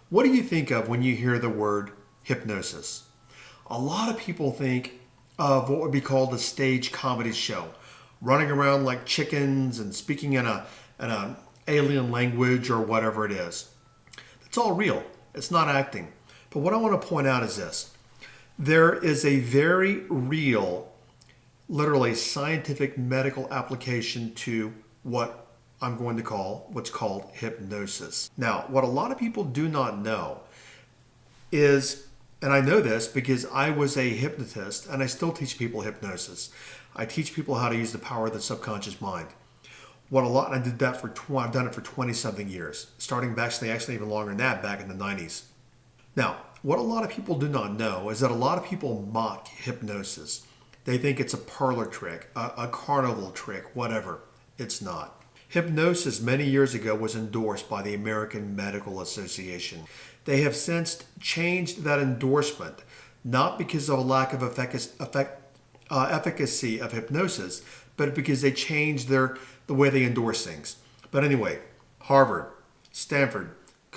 What do you think of when you hear the word hypnosis? A lot of people think of what would be called a stage comedy show, running around like chickens and speaking in a alien language or whatever it is. It's all real. It's not acting. But what I want to point out is this. There is a very real, literally scientific medical application to what I'm going to call what's called hypnosis. Now, what a lot of people do not know is, and I know this because I was a hypnotist and I still teach people hypnosis. I teach people how to use the power of the subconscious mind. I did that I've done it for 20 something years, starting back, actually even longer than that, back in the 90s. Now, what a lot of people do not know is that a lot of people mock hypnosis. They think it's a parlor trick, a carnival trick, whatever. It's not. Hypnosis many years ago was endorsed by the American Medical Association. They have since changed that endorsement, not because of a lack of efficacy of hypnosis, but because they changed the way they endorse things. But anyway, Harvard, Stanford,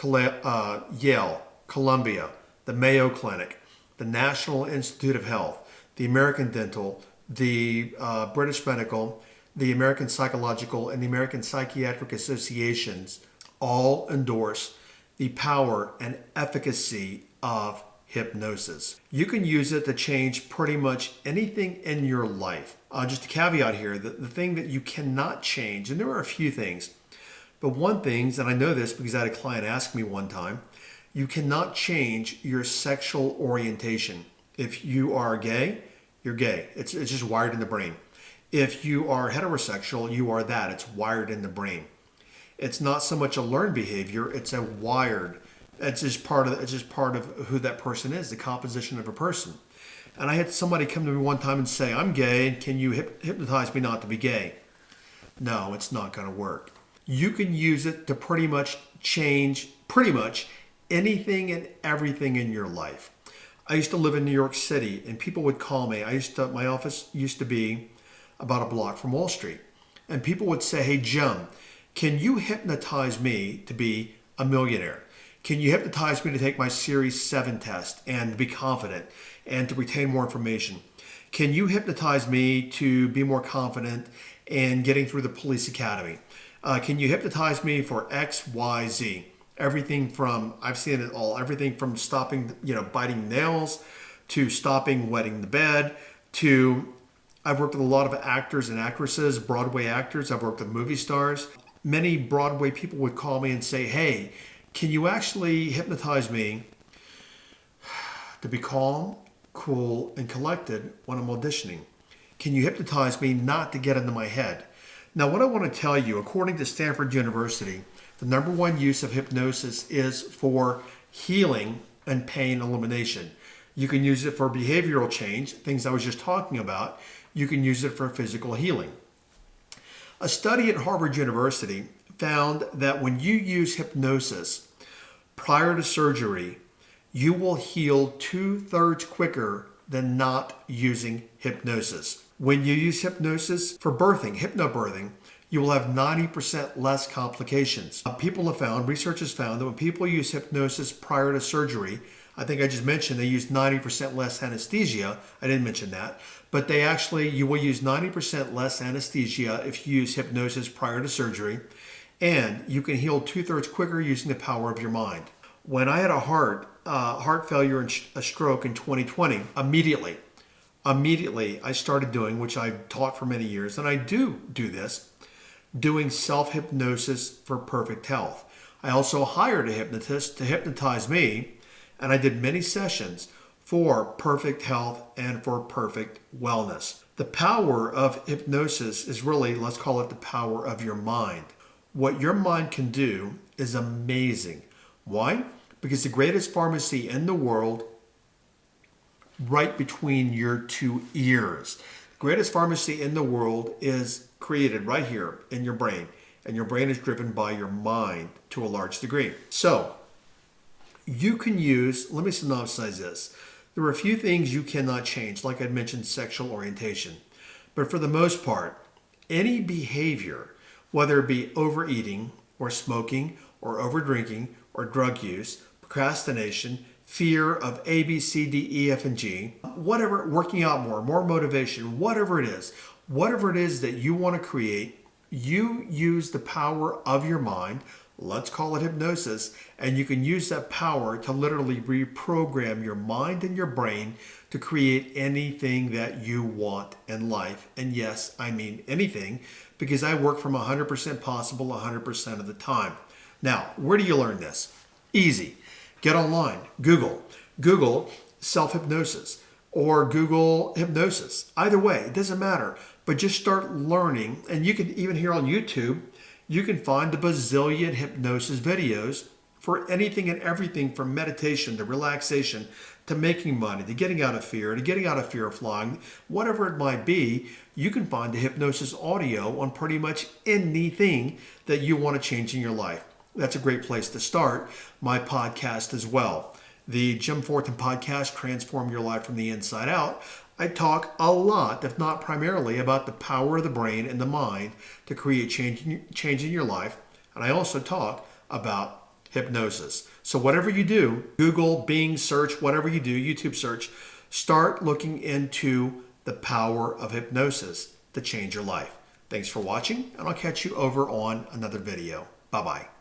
Yale, Columbia, the Mayo Clinic, the National Institute of Health, the American Dental, the British Medical, the American Psychological, and the American Psychiatric Associations all endorse the power and efficacy of hypnosis. You can use it to change pretty much anything in your life. Just a caveat here, the thing that you cannot change, and there are a few things, but one thing, and I know this because I had a client ask me one time, you cannot change your sexual orientation. If you are gay, you're gay. It's just wired in the brain. If you are heterosexual, you are that. It's wired in the brain. It's not so much a learned behavior, it's a wired. It's just part of who that person is, the composition of a person. And I had somebody come to me one time and say, "I'm gay, can you hypnotize me not to be gay?" No, it's not going to work. You can use it to pretty much change anything and everything in your life. I used to live in New York City and people would call me. My office used to be about a block from Wall Street. And people would say, "Hey, Jim, can you hypnotize me to be a millionaire? Can you hypnotize me to take my Series 7 test and be confident and to retain more information? Can you hypnotize me to be more confident in getting through the police academy? Can you hypnotize me for X, Y, Z?" I've seen it all, everything from stopping, biting nails, to stopping wetting the bed, to I've worked with a lot of actors and actresses, Broadway actors. I've worked with movie stars. Many Broadway people would call me and say, "Hey, can you actually hypnotize me to be calm, cool, and collected when I'm auditioning? Can you hypnotize me not to get into my head?" Now, what I want to tell you, according to Stanford University, the number one use of hypnosis is for healing and pain elimination. You can use it for behavioral change, things I was just talking about. You can use it for physical healing. A study at Harvard University found that when you use hypnosis prior to surgery, you will heal 2/3 quicker than not using hypnosis. When you use hypnosis for birthing, hypnobirthing, you will have 90% less complications. Research has found that when people use hypnosis prior to surgery, I think I just mentioned they use 90% less anesthesia. I didn't mention that. But you will use 90% less anesthesia if you use hypnosis prior to surgery. And you can heal 2/3 quicker using the power of your mind. When I had a heart failure and a stroke in 2020, immediately I started doing, which I've taught for many years, and I do this, doing self-hypnosis for perfect health. I also hired a hypnotist to hypnotize me, and I did many sessions for perfect health and for perfect wellness. The power of hypnosis is really, let's call it the power of your mind. What your mind can do is amazing. Why? Because the greatest pharmacy in the world, right between your two ears. The greatest pharmacy in the world is created right here in your brain. And your brain is driven by your mind to a large degree. So, you can let me synopsize this. There are a few things you cannot change, like I mentioned, sexual orientation. But for the most part, any behavior, whether it be overeating or smoking or overdrinking or drug use, procrastination, fear of A, B, C, D, E, F, and G, whatever, working out more motivation, whatever it is that you want to create, you use the power of your mind, let's call it hypnosis, and you can use that power to literally reprogram your mind and your brain to create anything that you want in life. And yes, I mean anything, because I work from 100% possible 100% of the time. Now, where do you learn this? Easy. Get online. Google self-hypnosis or Google hypnosis. Either way, it doesn't matter. But just start learning. And you can even here on YouTube, you can find a bazillion hypnosis videos for anything and everything from meditation to relaxation to making money to getting out of fear to getting out of fear of flying, whatever it might be. You can find the hypnosis audio on pretty much anything that you want to change in your life. That's a great place to start. My podcast as well. The Jim Fortin podcast, Transform Your Life from the Inside Out. I talk a lot, if not primarily, about the power of the brain and the mind to create change in your life. And I also talk about hypnosis. So whatever you do, Google, Bing search, whatever you do, YouTube search, start looking into the power of hypnosis to change your life. Thanks for watching, and I'll catch you over on another video. Bye-bye.